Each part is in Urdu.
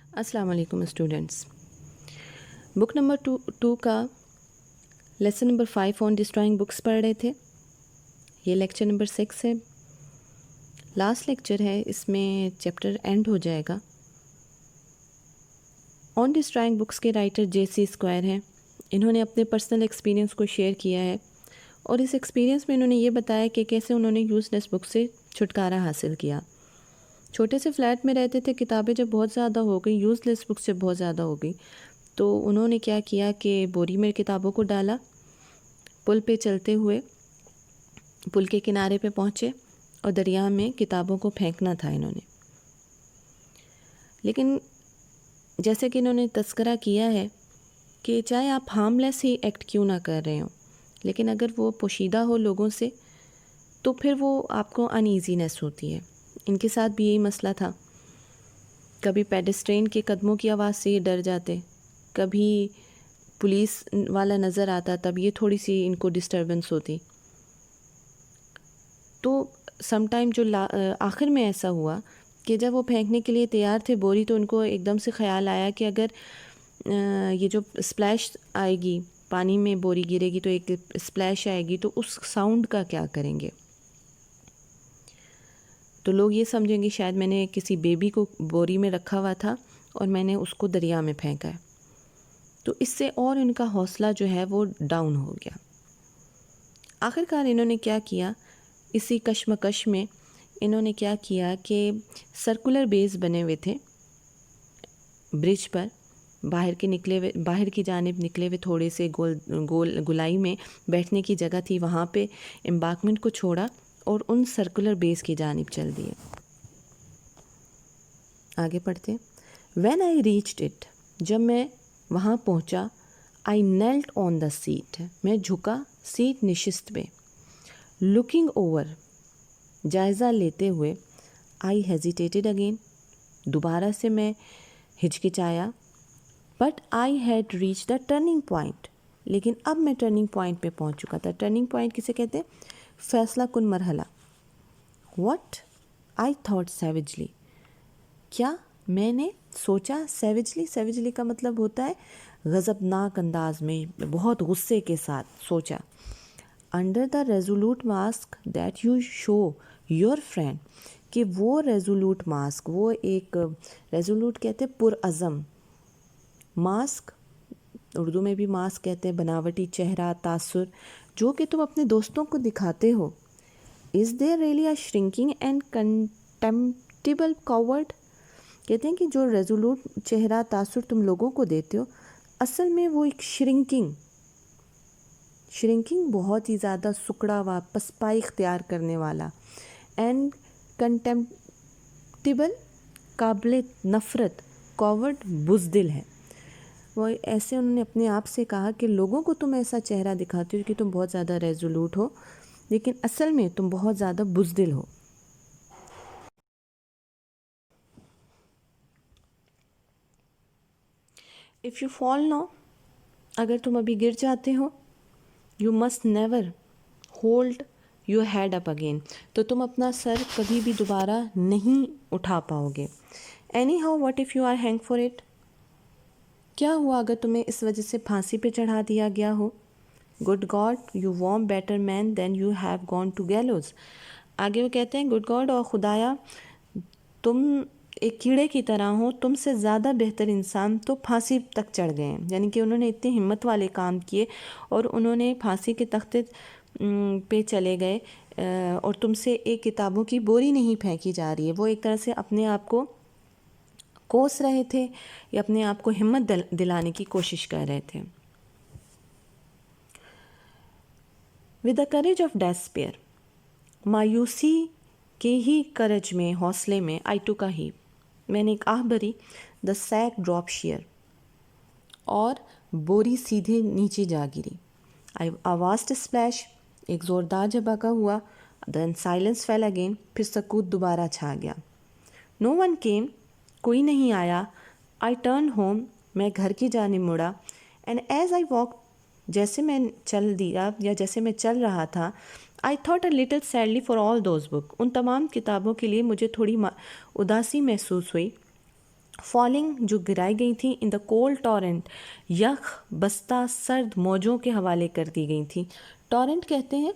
السلام علیکم اسٹوڈنٹس. بک نمبر 2 کا لیسن نمبر 5 آن ڈسٹرائنگ بکس پڑھ رہے تھے. یہ لیکچر نمبر 6 ہے, لاسٹ لیکچر ہے, اس میں چیپٹر اینڈ ہو جائے گا. آن ڈسٹرائنگ بکس کے رائٹر جے.سی. اسکوائر ہیں. انہوں نے اپنے پرسنل ایکسپیرینس کو شیئر کیا ہے اور اس ایکسپیرینس میں انہوں نے یہ بتایا کہ کیسے انہوں نے یوز لیس بک سے چھٹکارا حاصل کیا. چھوٹے سے فلیٹ میں رہتے تھے, کتابیں جب بہت زیادہ ہو گئی, یوز لیس بکس جب بہت زیادہ ہو گئی, تو انہوں نے کیا کیا کہ بوری میں کتابوں کو ڈالا, پل پہ چلتے ہوئے پل کے کنارے پہ پہنچے اور دریا میں کتابوں کو پھینکنا تھا انہوں نے. لیکن جیسے کہ انہوں نے تذکرہ کیا ہے کہ چاہے آپ ہارم لیس ہی ایکٹ کیوں نہ کر رہے ہوں, لیکن اگر وہ پوشیدہ ہو لوگوں سے تو پھر وہ آپ کو ان ایزینس ہوتی ہے. ان کے ساتھ بھی یہی مسئلہ تھا. کبھی پیڈسٹرین کے قدموں کی آواز سے یہ ڈر جاتے, کبھی پولیس والا نظر آتا تب یہ تھوڑی سی ان کو ڈسٹربنس ہوتی. تو سم ٹائم جو آخر میں ایسا ہوا کہ جب وہ پھینکنے کے لیے تیار تھے بوری, تو ان کو ایک دم سے خیال آیا کہ اگر یہ جو اسپلیش آئے گی, پانی میں بوری گرے گی تو ایک اسپلیش آئے گی, تو اس ساؤنڈ کا کیا کریں گے. تو لوگ یہ سمجھیں گے شاید میں نے کسی بیبی کو بوری میں رکھا ہوا تھا اور میں نے اس کو دریا میں پھینکا ہے. تو اس سے اور ان کا حوصلہ جو ہے وہ ڈاؤن ہو گیا. آخرکار انہوں نے کیا کیا, اسی کشمکش میں انہوں نے کیا کیا کہ سرکولر بیز بنے ہوئے تھے برج پر, باہر کی جانب نکلے ہوئے تھوڑے سے گولائی میں بیٹھنے کی جگہ تھی, وہاں پہ امبارکمنٹ کو چھوڑا اور ان سرکولر بیس کی جانب چل دیے. آگے پڑھتے. وین آئی ریچڈ اٹ, جب میں وہاں پہنچا, آئی نیلٹ آن دا سیٹ, میں جھکا سیٹ نشست پہ. لکنگ اوور, جائزہ لیتے ہوئے. آئی ہیزیٹیٹڈ اگین, دوبارہ سے میں ہچکچایا. But I had reached the turning point, لیکن اب میں ٹرننگ پوائنٹ پہ پہنچ چکا تھا. ٹرننگ پوائنٹ کسے کہتے ہیں؟ فیصلہ کن مرحلہ. واٹ آئی تھاٹ سیویجلی, کیا میں نے سوچا. سیویجلی کا مطلب ہوتا ہے غضبناک انداز میں, بہت غصے کے ساتھ سوچا. Under the resolute mask that you show your friend, کہ وہ ریزولوٹ ماسک, وہ ایک ریزولوٹ کہتے ہیں پرعزم, ماسک اردو میں بھی ماسک کہتے ہیں بناوٹی چہرہ, تاثر, جو کہ تم اپنے دوستوں کو دکھاتے ہو. Is there really a shrinking and contemptible coward, کہتے ہیں کہ جو ریزولوٹ چہرہ تاثر تم لوگوں کو دیتے ہو, اصل میں وہ ایک شرنکنگ بہت ہی زیادہ سکڑا ہوا, پسپائی اختیار کرنے والا, اینڈ کنٹمپٹیبل قابل نفرت, کاورڈ بزدل ہے. وہ ایسے انہوں نے اپنے آپ سے کہا کہ لوگوں کو تم ایسا چہرہ دکھاتے ہو کہ تم بہت زیادہ ریزولوٹ ہو, لیکن اصل میں تم بہت زیادہ بزدل ہو. اف یو فال ناؤ, اگر تم ابھی گر جاتے ہو, you must never hold your head up again, تو تم اپنا سر کبھی بھی دوبارہ نہیں اٹھا پاؤ گے. Any how what if you are hang for it, کیا ہوا اگر تمہیں اس وجہ سے پھانسی پہ چڑھا دیا گیا ہو. Good God you warm better man than you have gone to gallows. آگے وہ کہتے ہیں گڈ گاڈ, اور خدایا تم ایک کیڑے کی طرح ہو, تم سے زیادہ بہتر انسان تو پھانسی تک چڑھ گئے ہیں. یعنی کہ انہوں نے اتنی ہمت والے کام کیے اور انہوں نے پھانسی کے تختے پہ چلے گئے, اور تم سے ایک کتابوں کی بوری نہیں پھینکی جا رہی ہے. وہ ایک طرح سے اپنے آپ کو کوس رہے تھے یا اپنے آپ کو ہمت دلانے کی کوشش کر رہے تھے. With the courage of despair, مایوسی کے ہی کرج میں, حوصلے میں, آئی ٹوک اے ہیپ, میں نے ایک آہ بھری. دا سیک ڈراپ شیئر, اور بوری سیدھے نیچے جا گری. آئی واسٹ اسپلیش, ایک زوردار جھپاکا ہوا. دین سائلنس فیل اگین, پھر سکوت دوبارہ چھا گیا. نو ون کیم, کوئی نہیں آیا. آئی ٹرن ہوم, میں گھر کی جانب مڑا. اینڈ ایز آئی واک, جیسے میں چل رہا تھا, I thought a little sadly for all those books, ان تمام کتابوں کے لیے مجھے تھوڑی اداسی محسوس ہوئی. فالنگ جو گرائی گئی تھیں ان دا کولڈ ٹورنٹ یخ بستہ سرد موجوں کے حوالے کر دی گئی تھیں. ٹورنٹ کہتے ہیں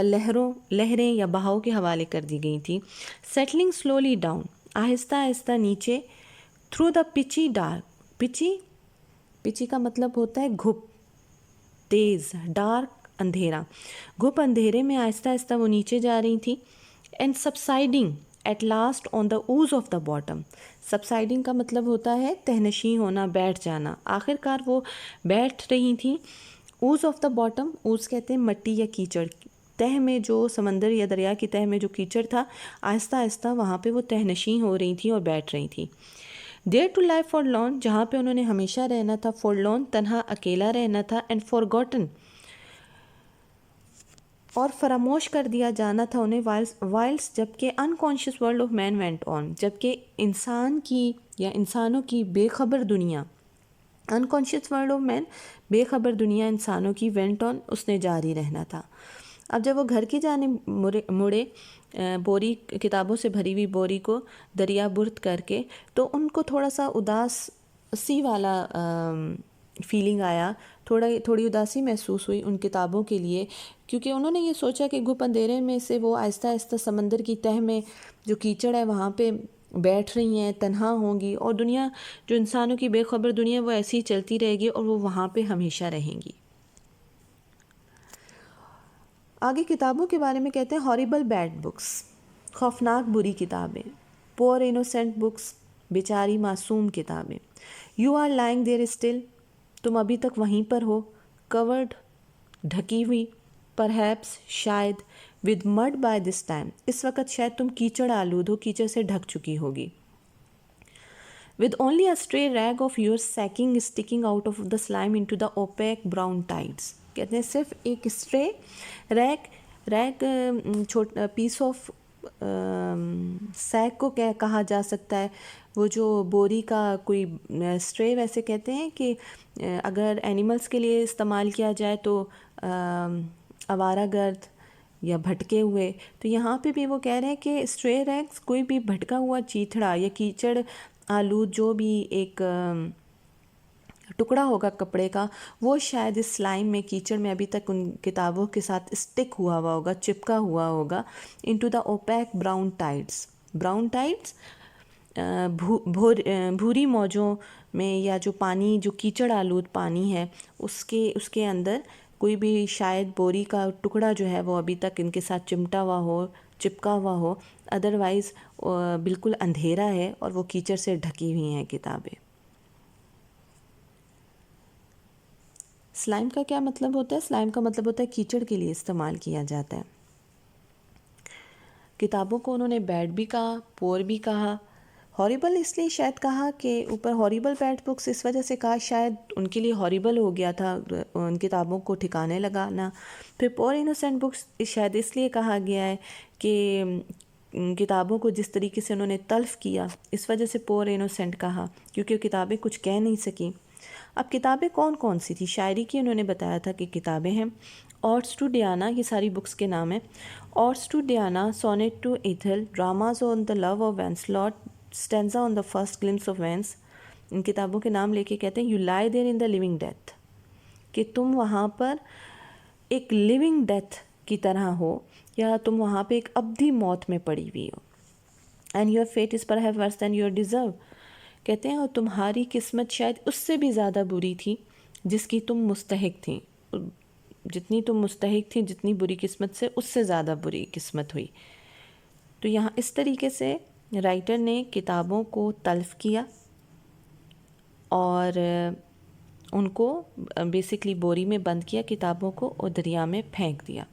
لہریں یا بہاؤ کے حوالے کر دی گئی تھیں. سیٹلنگ سلولی ڈاؤن آہستہ آہستہ نیچے تھرو دا پچی ڈارک پچی کا مطلب ہوتا ہے گھپ تیز ڈارک اندھیرا گھپ اندھیرے میں آہستہ آہستہ وہ نیچے جا رہی تھیں. And subsiding at last on the ooze of the bottom. Subsiding کا مطلب ہوتا ہے تہنشیں ہونا بیٹھ جانا. آخر کار وہ بیٹھ رہی تھیں. Os of the bottom Os کہتے ہیں مٹی یا کیچڑ. تہ میں جو سمندر یا دریا کی تہ میں جو کیچڑ تھا آہستہ آہستہ وہاں پہ وہ تہنشیں ہو رہی تھیں اور بیٹھ رہی تھیں. دیر ٹو لائف فار لون جہاں پہ انہوں نے ہمیشہ رہنا تھا. فار لون تنہا اکیلا رہنا تھا. اینڈ فار گوٹن اور فراموش کر دیا جانا تھا انہیں. وائلس جبکہ unconscious world of man went on جبکہ انسان کی یا انسانوں کی بے خبر دنیا انکانشیس ورلڈ آف مین بے خبر دنیا انسانوں کی وینٹ آن اس نے جاری رہنا تھا. اب جب وہ گھر کی جانب مڑے بوری کتابوں سے بھری ہوئی بوری کو دریا برد کر کے تو ان کو تھوڑا سا اداسی والا فیلنگ آیا. تھوڑی اداسی محسوس ہوئی ان کتابوں کے لیے کیونکہ انہوں نے یہ سوچا کہ گھپ اندھیرے میں سے وہ آہستہ آہستہ سمندر کی تہ میں جو کیچڑ ہے وہاں پہ بیٹھ رہی ہیں تنہا ہوں گی اور دنیا جو انسانوں کی بے خبر دنیا وہ ایسی ہی چلتی رہے گی اور وہ وہاں پہ ہمیشہ رہیں گی. آگے کتابوں کے بارے میں کہتے ہیں ہاریبل بیڈ بکس خوفناک بری کتابیں. پور انوسینٹ بکس بیچاری معصوم کتابیں. You are lying there still تم ابھی تک وہیں پر ہو. کورڈ ڈھکی ہوئی. پرہیپس شاید. With mud by this time اس وقت شاید تم کیچڑ آلود ہو کیچڑ سے ڈھک چکی ہوگی. With only a stray rag of your sacking sticking out of the slime into the opaque brown tides. کہتے ہیں صرف ایک اسٹرے ریگ چھوٹا پیس آف سیک کو کہا جا سکتا ہے. وہ جو بوری کا کوئی اسٹرے ویسے کہتے ہیں کہ اگر اینیملز کے لیے استعمال کیا جائے تو آوارہ گرد یا بھٹکے ہوئے. تو یہاں پہ بھی وہ کہہ رہے ہیں کہ اسٹرے ریگز کوئی بھی بھٹکا ہوا چیتھڑا یا کیچڑ آلود جو بھی ایک ٹکڑا ہوگا کپڑے کا وہ شاید اس سلائم میں کیچڑ میں ابھی تک ان کتابوں کے ساتھ اسٹک ہوا ہوگا چپکا ہوا ہوگا. Into the opaque brown tides. Brown tides بھوری موجوں میں یا جو پانی جو کیچڑ آلود پانی ہے اس کے اندر کوئی بھی شاید بوری کا ٹکڑا جو ہے وہ ابھی تک ان کے ساتھ چمٹا ہوا ہو چپکا ہوا ہو. ادروائز بالکل اندھیرا ہے اور وہ کیچڑ سے ڈھکی ہوئی ہیں کتابیں. سلائم کا کیا مطلب ہوتا ہے؟ سلائم کا مطلب ہوتا ہے کیچڑ کے لیے استعمال کیا جاتا ہے. کتابوں کو انہوں نے بیڈ بھی کہا پور بھی کہا. ہاریبل اس لیے شاید کہا کہ اوپر ہاریبل بیڈ بکس اس وجہ سے کہا شاید ان کے لیے ہاریبل ہو گیا تھا ان کتابوں کو ٹھکانے لگانا. پھر پور انوسینٹ بکس شاید اس لیے کہا گیا ہے کہ کتابوں کو جس طریقے سے انہوں نے تلف کیا اس وجہ سے پور انوسینٹ کہا کیونکہ کتابیں کچھ کہہ نہیں سکیں. اب کتابیں کون کون سی تھی؟ شاعری کی انہوں نے بتایا تھا کہ کتابیں ہیں. آرٹس ٹو ڈیانا یہ ساری بکس کے نام ہیں. Arts to Diana sonnet to Ethel dramas on the love of Venslat stanza on the first glimpse of Venus. ان کتابوں کے نام لے کے کہتے ہیں یو لائی دیر ان دا لیونگ ڈیتھ کہ تم وہاں پر ایک لیونگ ڈیتھ کی طرح ہو یا تم وہاں پہ ایک ابدی موت میں پڑی ہوئی ہو. And your fate is perhaps worse than your deserve. کہتے ہیں اور تمہاری قسمت شاید اس سے بھی زیادہ بری تھی جس کی تم مستحق تھیں. جتنی تم مستحق تھیں جتنی بری قسمت سے اس سے زیادہ بری قسمت ہوئی. تو یہاں اس طریقے سے رائٹر نے کتابوں کو تلف کیا اور ان کو بیسکلی بوری میں بند کیا کتابوں کو اور دریا میں پھینک دیا.